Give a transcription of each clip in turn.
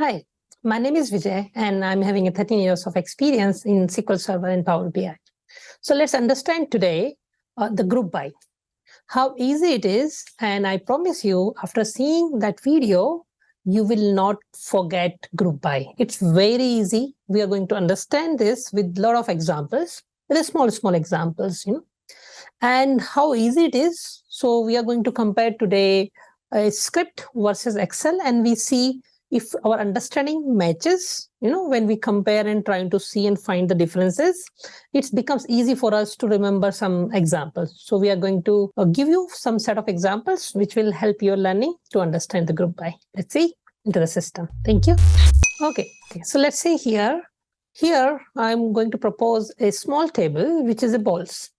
Hi, my name is Vijay, and I'm having a 13 years of experience in SQL Server and Power BI. So let's understand today the group by, how easy it is. And I promise you, after seeing that video, you will not forget group by. It's very easy. We are going to understand this with a lot of examples, with small examples, and how easy it is. So we are going to compare today a script versus Excel, and we see if our understanding matches, when we compare and trying to see and find the differences, it becomes easy for us to remember some examples. So we are going to give you some set of examples which will help your learning to understand the group by. Let's see into the system. Thank you. Okay, so let's say here I'm going to propose a small table, which is a balls.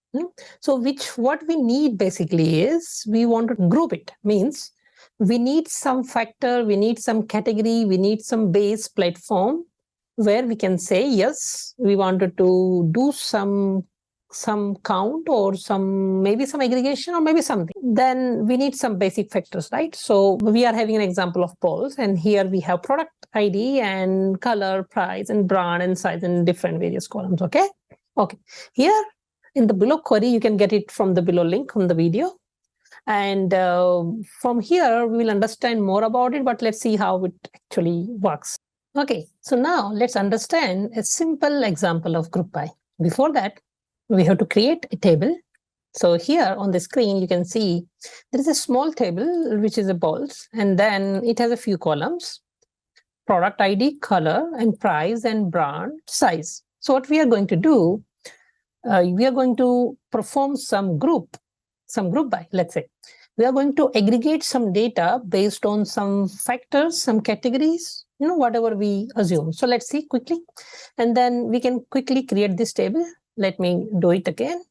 So what we need basically is we want to group it, means we need some factor, we need some category, we need some base platform where we can say, yes, we wanted to do some count or maybe some aggregation or maybe something. Then we need some basic factors, right? So we are having an example of polls, and here we have product ID and color, price, and brand and size in different various columns. Okay. Here in the below query, you can get it from the below link on the video. And from here, we will understand more about it, but let's see how it actually works. Okay, so now let's understand a simple example of group by. Before that, we have to create a table. So here on the screen, you can see there is a small table, which is a balls, and then it has a few columns: product ID, color, and price, and brand, size. So what we are going to do, we are going to perform some group by, let's say. We are going to aggregate some data based on some factors, some categories, whatever we assume. So let's see quickly. And then we can quickly create this table. Let me do it again.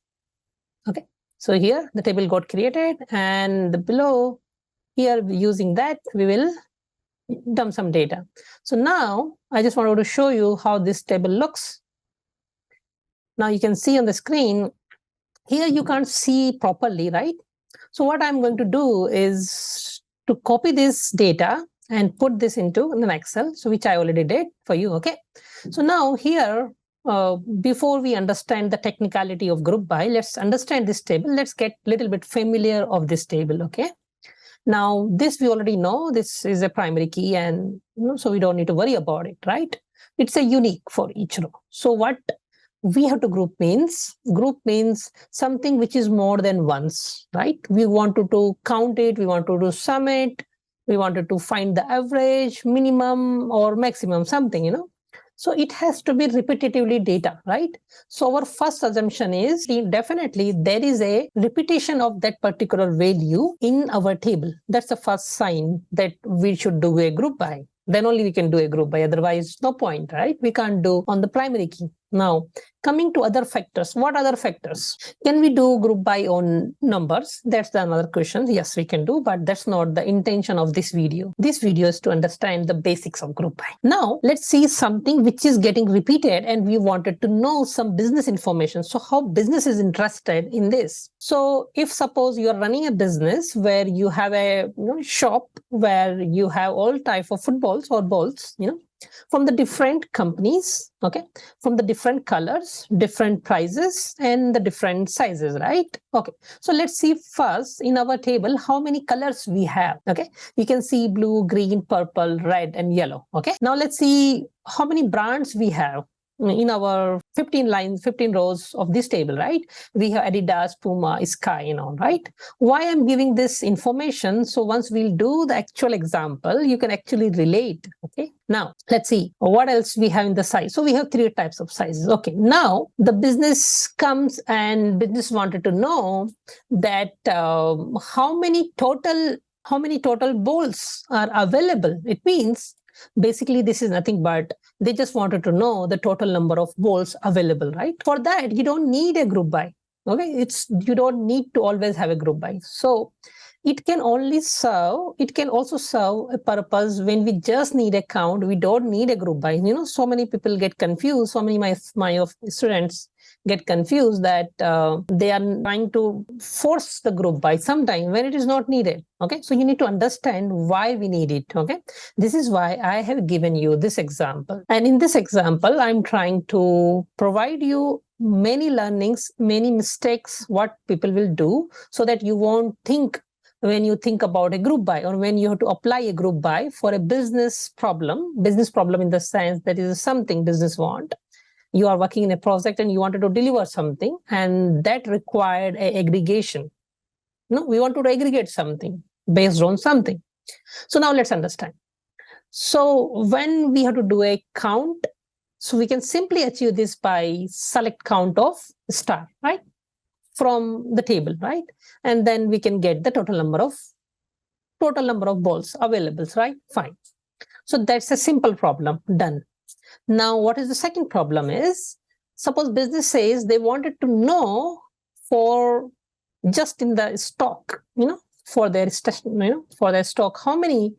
Okay. So here the table got created, and below here, using that, we will dump some data. So now I just wanted to show you how this table looks. Now you can see on the screen, here you can't see properly, right? So what I'm going to do is to copy this data and put this into an Excel, so which I already did for you. Okay. So now here, before we understand the technicality of group by, let's understand this table. Let's get a little bit familiar of this table. Okay. Now this we already know, this is a primary key, and so we don't need to worry about it, right? It's a unique for each row. So what we have to group means something which is more than once, right? We wanted to count it, we wanted to sum it, we wanted to find the average, minimum or maximum, something, So it has to be repetitively data, right? So our first assumption is definitely there is a repetition of that particular value in our table. That's the first sign that we should do a group by. Then only we can do a group by, otherwise no point, right? We can't do on the primary key. Now, coming to other factors, what other factors? Can we do group by on numbers? That's another question. Yes, we can do, but that's not the intention of this video. This video is to understand the basics of group by. Now, let's see something which is getting repeated, and we wanted to know some business information. So how business is interested in this? So if suppose you are running a business where you have a shop where you have all type of footballs or balls, from the different companies, okay, from the different colors, different prices, and the different sizes, right? Okay, so let's see first in our table how many colors we have. Okay, you can see blue, green, purple, red, and yellow. Okay, now let's see how many brands we have in our 15 rows of this table, right? We have Adidas, Puma, Sky, and all, right? Why I'm giving this information? So once we'll do the actual example, you can actually relate. Okay. Now let's see what else we have in the size. So we have 3 types of sizes. Okay. Now the business comes and business wanted to know that how many total bowls are available. It means basically this is nothing but they just wanted to know the total number of bowls available, right? For that, you don't need a group by. Okay, you don't need to always have a group by. So it can also serve a purpose when we just need a count. We don't need a group by. So many people get confused. So many my students get confused that they are trying to force the group by sometime when it is not needed. Okay, so you need to understand why we need it. Okay, this is why I have given you this example. And in this example, I'm trying to provide you many learnings, many mistakes, what people will do, so that you won't think when you think about a group by, or when you have to apply a group by for a business problem in the sense that is something business want. You are working in a project and you wanted to deliver something, and that required a aggregation. No, we want to aggregate something based on something. So now let's understand. So when we have to do a count, so we can simply achieve this by select count of star, right, from the table, right? And then we can get the total number of balls available, right? Fine. So that's a simple problem done. Now, what is the second problem is, suppose business says they wanted to know for just in the stock, for their stock, how many,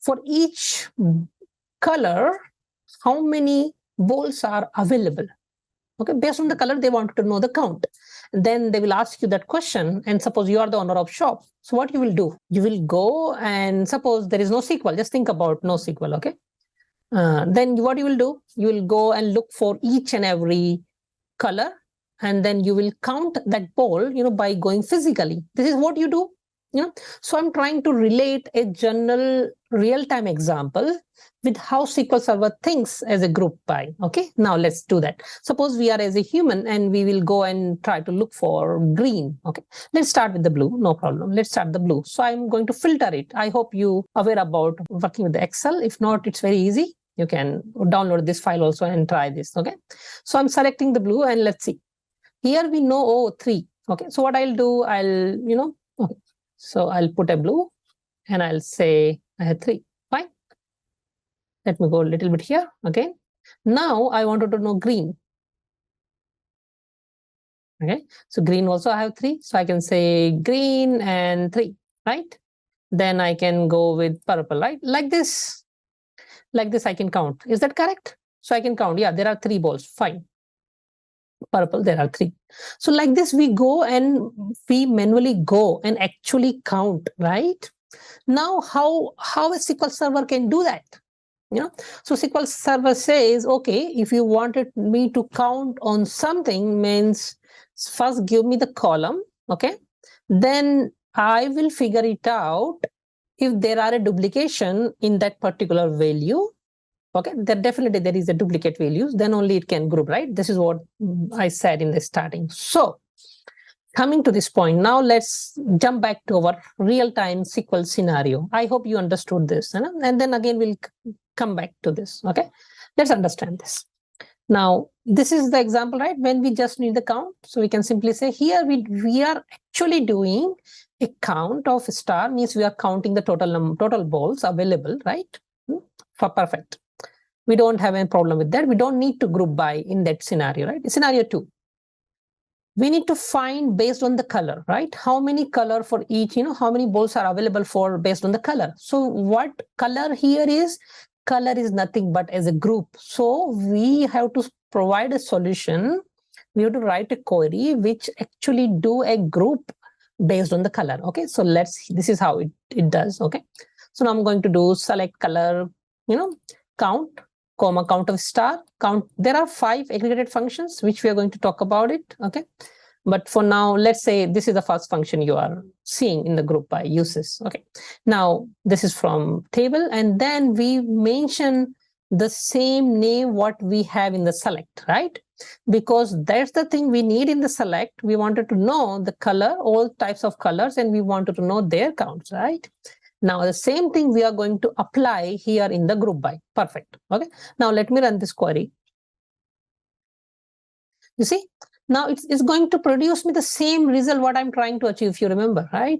for each color, how many balls are available. Okay, based on the color, they wanted to know the count. Then they will ask you that question, and suppose you are the owner of shop. So what you will do? You will go and suppose there is no SQL. Just think about no SQL, okay? Then what you will do? You will go and look for each and every color, and then you will count that ball, by going physically. This is what you do. So I'm trying to relate a general real-time example with how SQL Server thinks as a group by. Okay, now let's do that. Suppose we are as a human and we will go and try to look for green. Okay, let's start with the blue. No problem. Let's start the blue. So I'm going to filter it. I hope you are aware about working with the Excel. If not, it's very easy. You can download this file also and try this. Okay, so I'm selecting the blue and let's see. Here we know 3. Okay, so what I'll do, okay. So I'll put a blue and I'll say I had 3. Fine. Let me go a little bit here. Okay. Now I wanted to know green. Okay. So green also I have 3. So I can say green and 3, right? Then I can go with purple, right? Like this I can count. Is that correct? So I can count. Yeah, there are 3 balls. Fine. Purple, there are 3. So like this, we go and we manually go and actually count, right? Now, how a SQL Server can do that? So SQL Server says, okay, if you wanted me to count on something, means first give me the column, okay? Then I will figure it out if there are a duplication in that particular value. Okay, there is a duplicate values, then only it can group, right? This is what I said in the starting. So coming to this point, now let's jump back to our real-time SQL scenario. I hope you understood this, and then again we'll come back to this. Okay, let's understand this. Now this is the example, right? When we just need the count, so we can simply say here we are actually doing a count of star, means we are counting the total balls available, right? For perfect. We don't have any problem with that. We don't need to group by in that scenario, right? Scenario 2. We need to find based on the color, right? How many color for each, how many balls are available for based on the color. So what color here is? Color is nothing but as a group. So we have to provide a solution. We have to write a query which actually do a group based on the color. Okay, so this is how it does. Okay, so now I'm going to do select color, count, comma, count of star, count. There are 5 aggregated functions which we are going to talk about it. Okay, but for now, let's say this is the first function you are seeing in the group by uses. Okay, now this is from table, and then we mention the same name what we have in the select, right? Because that's the thing we need in the select. We wanted to know the color, all types of colors, and we wanted to know their counts, right? Now, the same thing we are going to apply here in the group by. Perfect. Okay. Now, let me run this query. You see, now it's going to produce me the same result what I'm trying to achieve, if you remember, right?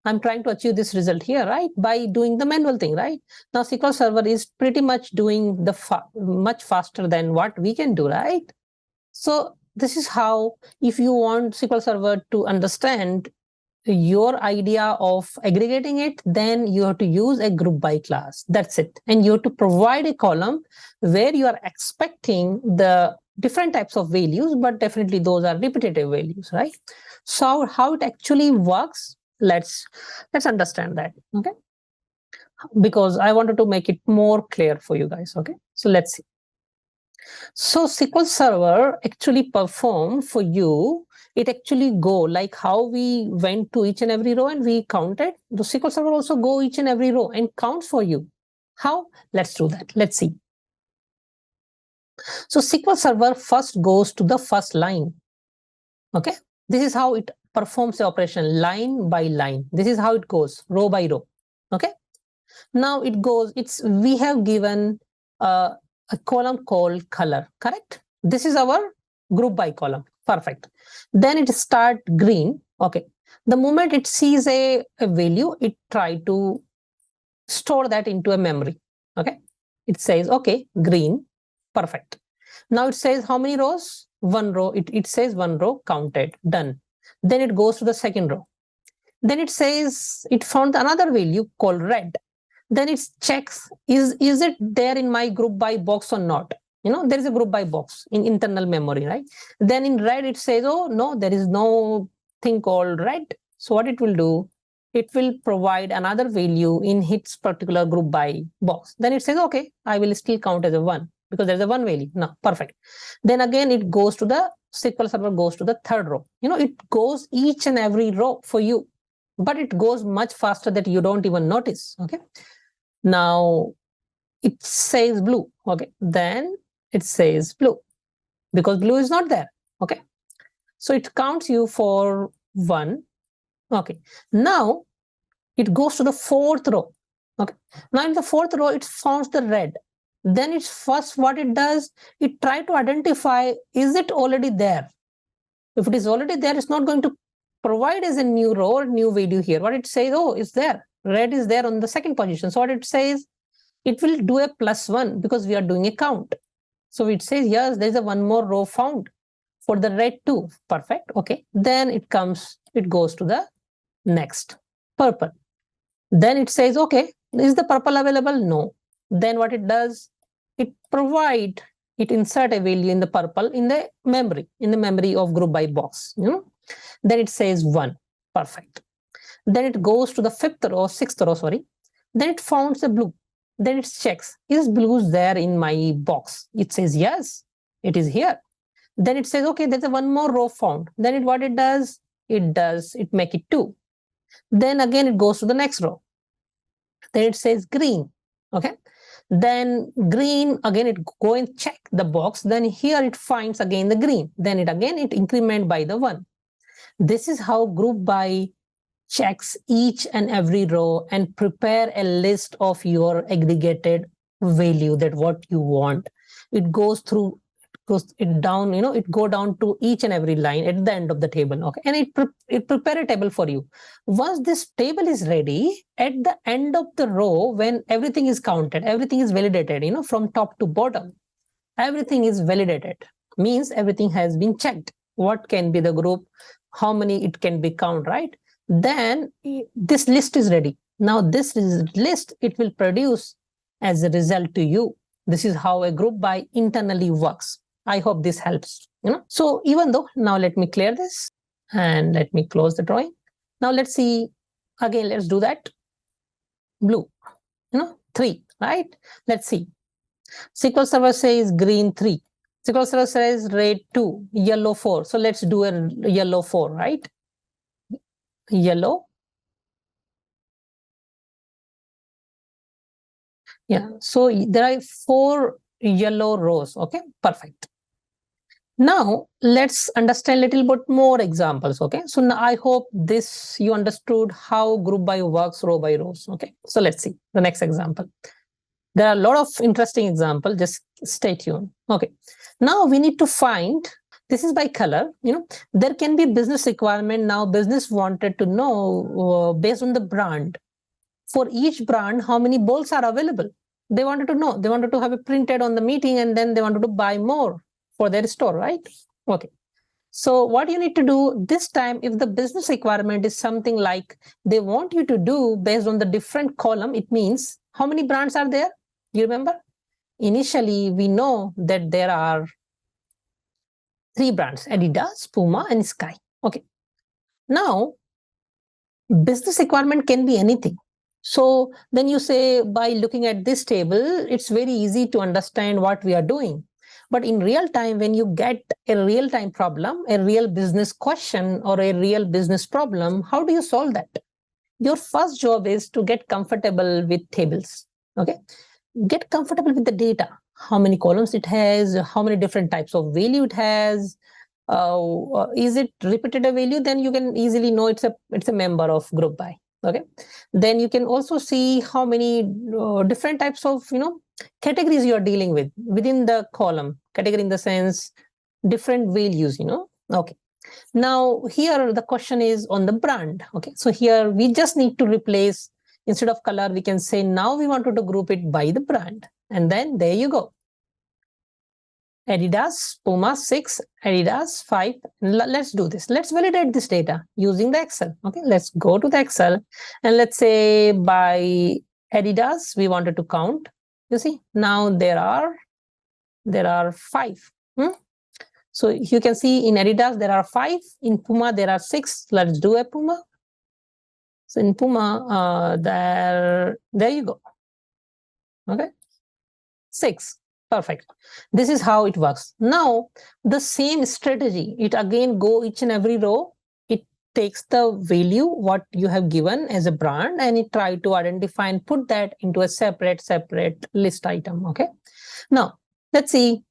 I'm trying to achieve this result here, right? By doing the manual thing, right? Now, SQL Server is pretty much doing the much faster than what we can do, right? So this is how, if you want SQL Server to understand your idea of aggregating it, then you have to use a group by class. That's it. And you have to provide a column where you are expecting the different types of values, but definitely those are repetitive values, right? So how it actually works, let's understand that, okay? Because I wanted to make it more clear for you guys, okay? So let's see. So SQL Server actually perform for you, it actually go like how we went to each and every row and we counted. The SQL Server also go each and every row and counts for you. How? Let's do that. Let's see. So SQL Server first goes to the first line. Okay. This is how it performs the operation line by line. This is how it goes row by row. Okay. Now it goes, we have given a column called color, correct? This is our group by column. Perfect. Then it start green. Okay. The moment it sees a value, it try to store that into a memory. Okay. It says, okay, green. Perfect. Now it says how many rows? One row. It says one row counted. Done. Then it goes to the second row. Then it says it found another value called red. Then it checks, is it there in my group by box or not? You know, there is a group by box in internal memory, right? Then in red, it says, oh, no, there is no thing called red. So what it will do, it will provide another value in its particular group by box. Then it says, okay, I will still count as a 1 because there's a 1 value. No, perfect. Then again, it goes to the SQL Server goes to the third row. You know, it goes each and every row for you, but it goes much faster that you don't even notice, okay? Now it says blue, okay? Then it says blue because blue is not there, okay? So it counts you for 1, okay? Now it goes to the fourth row, okay? Now in the fourth row, it finds the red. Then it's first what it does, it tries to identify, is it already there? If it is already there, it's not going to provide as a new row or new value here. What it says, oh, it's there. Red is there on the second position. So what it says, it will do a +1 because we are doing a count. So it says, yes, there's a one more row found for the red too. Perfect. Okay. Then it goes to the next purple. Then it says, okay, is the purple available? No. Then what it does, it insert a value in the purple in the memory of group by box. You know? Then it says 1. Perfect. Then it goes to the sixth row, sorry. Then it finds the blue. Then it checks, is blue there in my box? It says, yes, it is here. Then it says, okay, there's a one more row found. Then what it does, it make it 2. Then again, it goes to the next row. Then it says green, okay? Then green, again, it go and check the box. Then here it finds again the green. Then it increment by the 1. This is how group by checks each and every row and prepare a list of your aggregated value, that what you want. It goes down, you know, it go down to each and every line at the end of the table, okay? And it prepare a table for you. Once this table is ready, at the end of the row, when everything is counted, everything is validated, you know, from top to bottom, everything is validated, means everything has been checked. What can be the group, how many it can be count, right? Then this list is ready. Now this list, it will produce as a result to you. This is how a group by internally works. I hope this helps, you know. So even though, now let me clear this and let me close the drawing. Now let's see, again, let's do that. Blue, you know, 3, right? Let's see. SQL Server says green 3. SQL Server says red 2, yellow 4. So let's do a yellow 4, right? Yellow. Yeah, so there are 4 yellow rows, okay? Perfect. Now let's understand a little bit more examples, okay? So now I hope this you understood how group by works row by rows, okay? So let's see the next example. There are a lot of interesting examples, just stay tuned. Okay, now we need to find, this is by color, you know, there can be business requirement. Now business wanted to know based on the brand, for each brand, how many balls are available. They wanted to know, they wanted to have it printed on the meeting and then they wanted to buy more for their store, right? Okay. So what you need to do this time, if the business requirement is something like they want you to do based on the different column, it means how many brands are there? You remember? Initially, we know that there are 3 brands, Adidas, Puma, and Sky. Okay. Now, business requirement can be anything. So then you say, by looking at this table, it's very easy to understand what we are doing. But in real time, when you get a real time problem, a real business question or a real business problem, how do you solve that? Your first job is to get comfortable with tables. Okay. Get comfortable with the data. How many columns it has, how many different types of value it has. Is it repetitive value? Then you can easily know it's a member of group by. Okay. Then you can also see how many different types of categories you are dealing with within the column. Category in the sense different values. Okay. Now here the question is on the brand. Okay. So here we just need to replace, instead of color, we can say now we wanted to group it by the brand. And then there you go. Adidas, Puma 6, Adidas 5. Let's do this. Let's validate this data using the Excel. Okay, let's go to the Excel and let's say by Adidas, we wanted to count. You see, now there are 5. So you can see in Adidas, there are 5. In Puma, there are 6. Let's do a Puma. So in Puma, there you go. Okay, 6. Perfect. This is how it works. Now, the same strategy, it again go each and every row. It takes the value, what you have given as a brand, and it try to identify and put that into a separate list item. Okay. Now, let's see.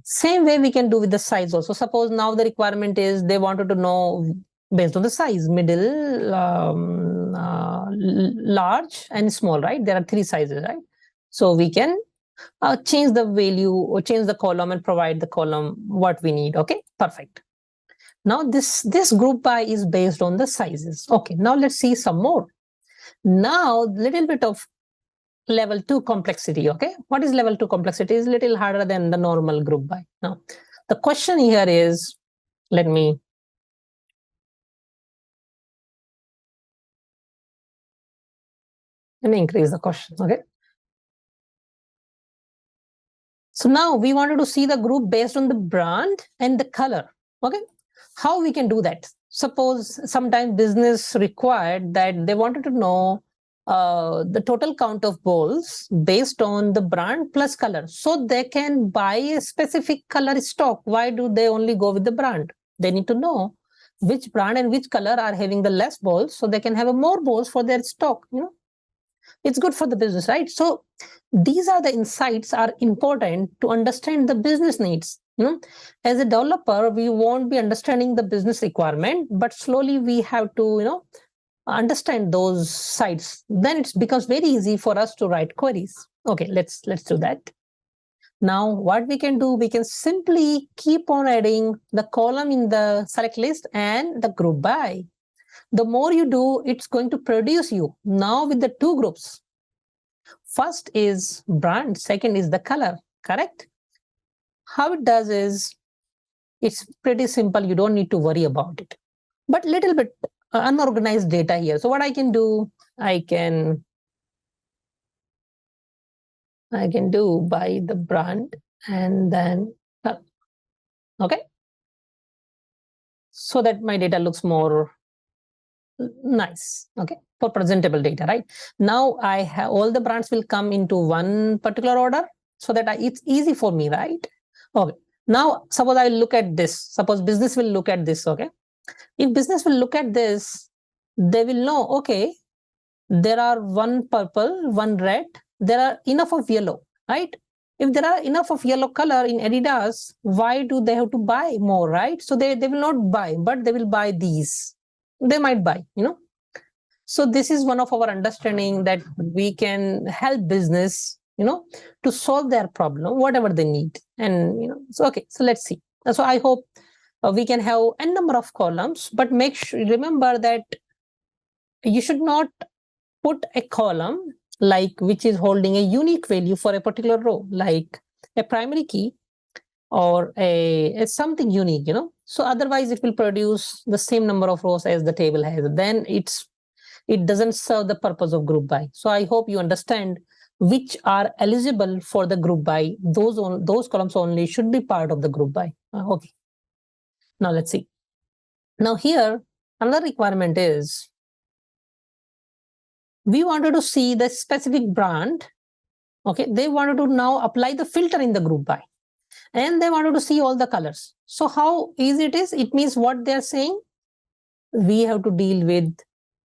Same way we can do with the size also. Suppose now the requirement is they wanted to know based on the size, middle, large, and small, right? There are 3 sizes, right? So we can change the value or change the column and provide the column what we need. Okay, perfect. Now this group by is based on the sizes. Okay, now let's see some more. Now little bit of level 2 complexity. Okay, what is level 2 complexity? Is little harder than the normal group by. Now the question here is, let me increase the question. Okay. So now we wanted to see the group based on the brand and the color. Okay. How we can do that? Suppose sometime business required that they wanted to know the total count of balls based on the brand plus color. So they can buy a specific color stock. Why do they only go with the brand? They need to know which brand and which color are having the less balls, so they can have more balls for their stock. It's good for the business, right? So these are the insights are important to understand the business needs. As a developer, we won't be understanding the business requirement, but slowly we have to understand those sides. Then it becomes very easy for us to write queries. Okay, let's do that. Now what we can do, we can simply keep on adding the column in the select list and the group by. The more you do, it's going to produce you now with the 2 groups. First is brand, second is the color, correct? How it does is, it's pretty simple. You don't need to worry about it. But little bit unorganized data here. So what I can do, I can do by the brand and then color. Okay. So that my data looks more nice. Okay, for presentable data, right? Now I have all the brands will come into one particular order so that it's easy for me, right? Okay, now suppose I look at this. Suppose business will look at this. Okay, if business will look at this, they will know, okay, there are 1 purple, 1 red, there are enough of yellow, right? If there are enough of yellow color in Adidas, why do they have to buy more, right? So they will not buy, but they will buy these. They might buy, So this is one of our understanding that we can help business, to solve their problem, whatever they need. And, so, okay, so let's see. So I hope we can have a number of columns, but remember that you should not put a column like which is holding a unique value for a particular row, like a primary key or a something unique, So otherwise it will produce the same number of rows as the table has. Then it doesn't serve the purpose of group by. So I hope you understand which are eligible for the group by. Those columns only should be part of the group by. Okay. Now let's see. Now here, another requirement is we wanted to see the specific brand. Okay, they wanted to now apply the filter in the group by, and they wanted to see all the colors. So how easy it is? It means what they're saying, we have to deal with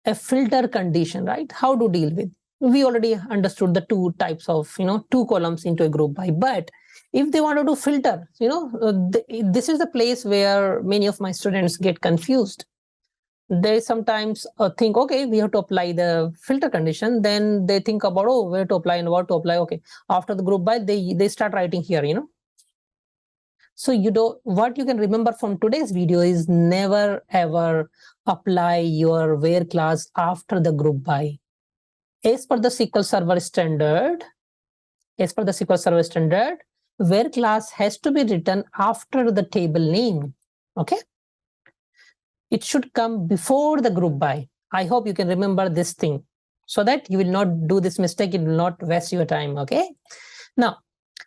a filter condition, right? How to deal with? We already understood the two types of, two columns into a group by. But if they wanted to filter, this is the place where many of my students get confused. They sometimes think, okay, we have to apply the filter condition. Then they think about, oh, where to apply and what to apply. Okay, after the group by, they start writing here, So what you can remember from today's video is never ever apply your where class after the group by. As per the SQL Server standard, where class has to be written after the table name. Okay. It should come before the group by. I hope you can remember this thing so that you will not do this mistake. It will not waste your time. Okay. Now,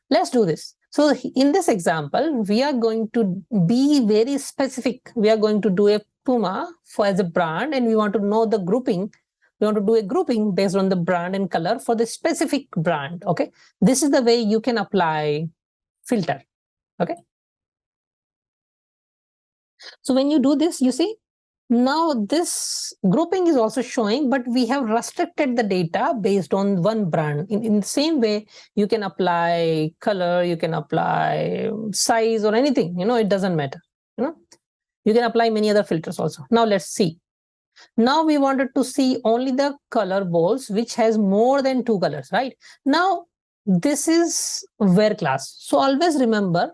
let's do this. So in this example, we are going to be very specific. We are going to do a Puma as a brand, and we want to know the grouping. We want to do a grouping based on the brand and color for the specific brand. Okay. This is the way you can apply filter. Okay. So when you do this, you see, now this grouping is also showing, but we have restricted the data based on one brand. In the same way, you can apply color, you can apply size or anything, it doesn't matter. You can apply many other filters also. Now let's see. Now we wanted to see only the color balls which has more than 2 colors, right? Now this is where class. So always remember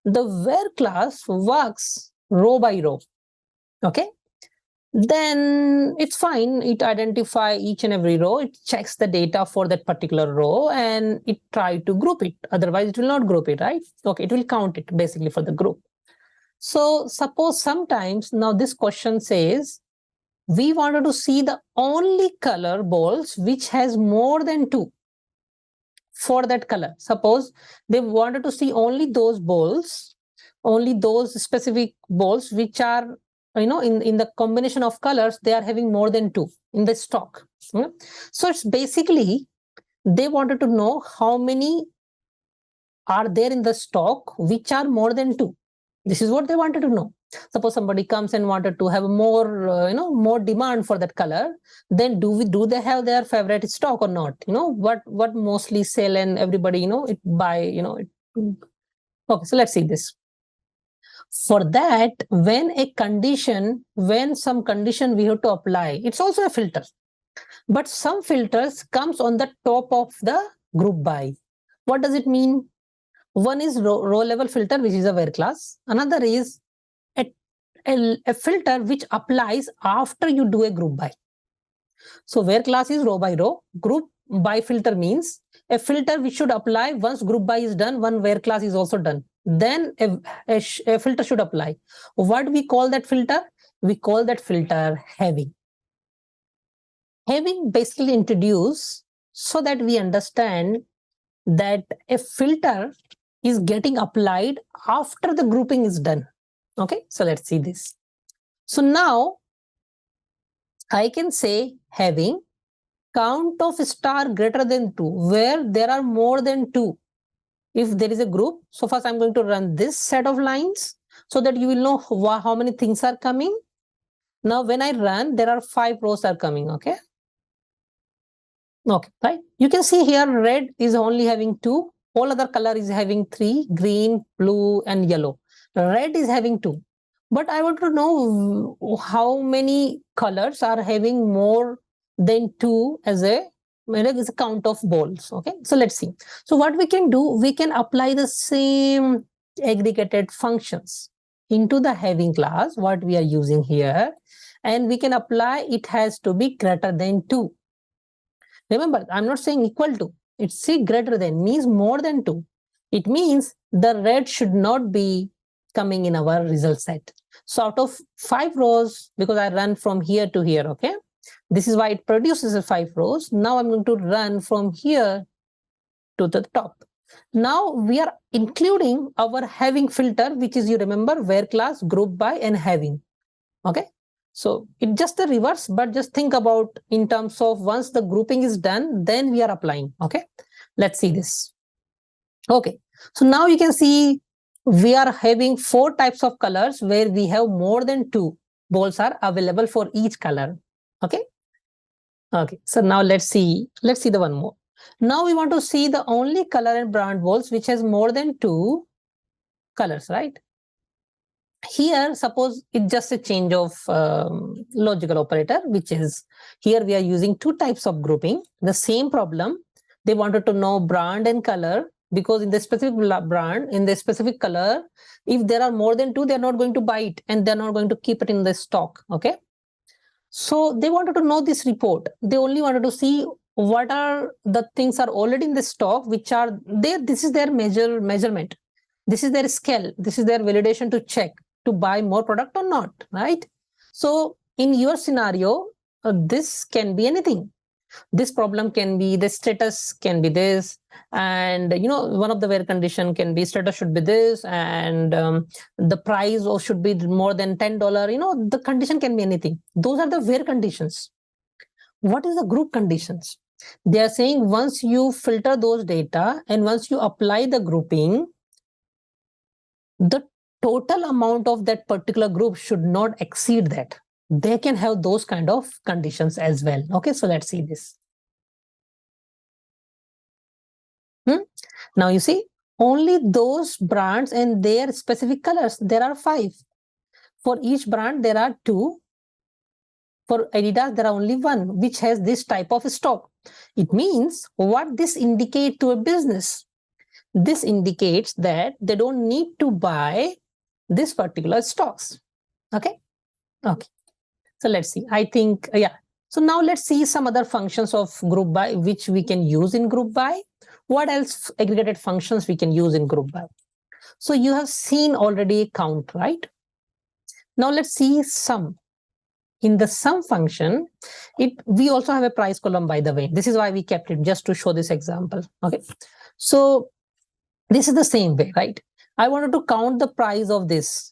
the where class works row by row. Okay. Then it's fine. It identifies each and every row. It checks the data for that particular row and it tries to group it. Otherwise, it will not group it, right? Okay, it will count it basically for the group. So suppose sometimes now this question says, we wanted to see the only color balls which has more than 2 for that color. Suppose they wanted to see only those balls, only those specific balls which are, in the combination of colors, they are having more than 2 in the stock. So it's basically, they wanted to know how many are there in the stock which are more than 2. This is what they wanted to know. Suppose somebody comes and wanted to have more, more demand for that color. Then do they have their favorite stock or not? What mostly sell and everybody, it buy, Okay, so let's see this. For that, when some condition we have to apply, it's also a filter. But some filters comes on the top of the group by. What does it mean? One is row level filter, which is a where class. Another is a filter which applies after you do a group by. So where class is row by row. Group by filter means a filter which should apply once group by is done, one where class is also done. Then a filter should apply. What we call that filter? We call that filter having. Having basically introduced so that we understand that a filter is getting applied after the grouping is done. Okay, so let's see this. So now I can say having count of star greater than 2, where there are more than 2. If there is a group, so first I'm going to run this set of lines so that you will know how many things are coming. Now when I run, there are 5 rows are coming. Okay. Okay, right. You can see here red is only having 2. All other color is having 3, green, blue, and yellow. Red is having 2. But I want to know how many colors are having more than 2 as a count of balls. Okay, so let's see. So what we can do, we can apply the same aggregated functions into the having class, what we are using here, and we can apply it has to be greater than 2. Remember, I'm not saying equal to. It's say greater than means more than 2. It means the red should not be coming in our result set. So out of 5 rows, because I run from here to here, okay? This is why it produces 5 rows. Now I'm going to run from here to the top. Now we are including our having filter, which is, you remember, where class, group by, and having. Okay. So it's just the reverse, but just think about in terms of once the grouping is done, then we are applying. Okay. Let's see this. Okay. So now you can see we are having 4 types of colors where we have more than 2 balls are available for each color. Okay. Okay. So now let's see the one more. Now we want to see the only color and brand balls which has more than 2 colors, right? Here, suppose it's just a change of logical operator, which is here we are using 2 types of grouping. The same problem, they wanted to know brand and color, because in the specific brand, in the specific color, if there are more than 2, they're not going to buy it and they're not going to keep it in the stock. Okay. So they wanted to know this report. They only wanted to see what are the things are already in the stock, which are there. This is their measurement. This is their scale. This is their validation to check to buy more product or not, right? So in your scenario, this can be anything. This problem can be, the status can be this, and one of the where condition can be status should be this, and the price or should be more than $10. The condition can be anything. Those are the where conditions. What is the group conditions? They are saying once you filter those data and once you apply the grouping, the total amount of that particular group should not exceed that. They can have those kind of conditions as well. Okay, so let's see this. Now you see, only those brands and their specific colors, there are 5. For each brand, there are 2. For Adidas, there are only 1, which has this type of stock. It means what this indicates to a business. This indicates that they don't need to buy this particular stocks. Okay. Okay. So let's see. I think, yeah. So now let's see some other functions of group by which we can use in group by. What else aggregated functions we can use in group by? So you have seen already count, right? Now let's see sum. In the sum function, we also have a price column, by the way. This is why we kept it, just to show this example. Okay. So this is the same way, right? I wanted to count the price of this,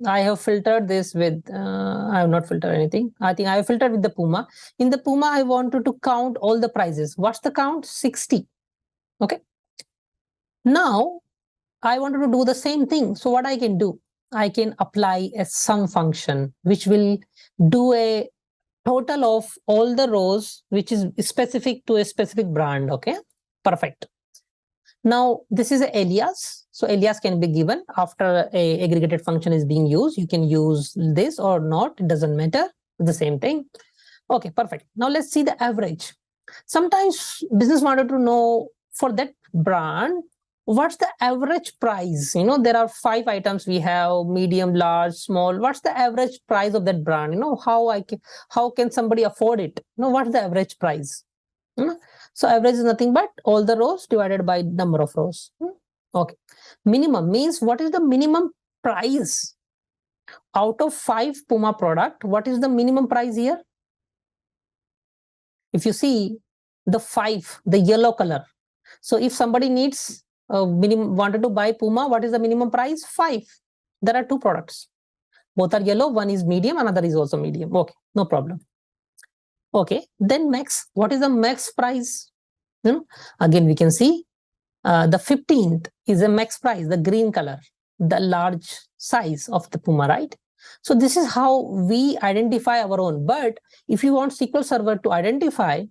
I have filtered this with, I have not filtered anything. I think I have filtered with the Puma. In the Puma, I wanted to count all the prices. What's the count? 60. Okay. Now, I wanted to do the same thing. So what I can do? I can apply a sum function, which will do a total of all the rows, which is specific to a specific brand. Okay. Perfect. Now, this is an alias. So alias can be given after a aggregated function is being used. You can use this or not. It doesn't matter. The same thing. Okay, perfect. Now let's see the average. Sometimes business wanted to know for that brand, what's the average price? There are 5 items we have: medium, large, small. What's the average price of that brand? How can somebody afford it? What's the average price? So average is nothing but all the rows divided by number of rows. Okay. Minimum means what is the minimum price out of 5 Puma product? What is the minimum price here? If you see the 5, the yellow color. So if somebody needs wanted to buy Puma, what is the minimum price? 5. There are 2 products. Both are yellow. One is medium, another is also medium. Okay, no problem. Okay, then max. What is the max price? Again, we can see the 15th is a max price, the green color, the large size of the Puma, right? So this is how we identify our own. But if you want SQL Server to identify,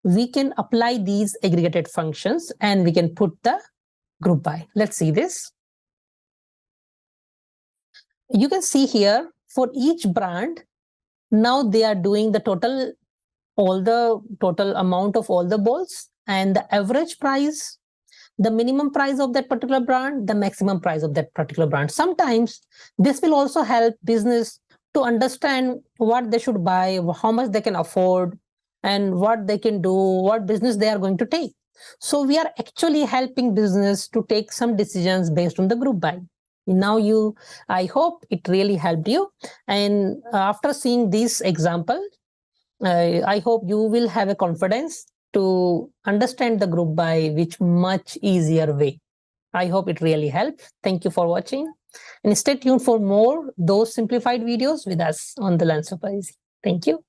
we can apply these aggregated functions and we can put the group by. Let's see this. You can see here for each brand, now they are doing the total amount of all the balls and the average price, the minimum price of that particular brand, the maximum price of that particular brand. Sometimes this will also help business to understand what they should buy, how much they can afford, and what they can do, what business they are going to take. So we are actually helping business to take some decisions based on the group buy. Now I hope it really helped you. And after seeing this example, I hope you will have a confidence to understand the group by which much easier way. I hope it really helped. Thank you for watching, and stay tuned for more those simplified videos with us on the Learn Super Easy. Thank you.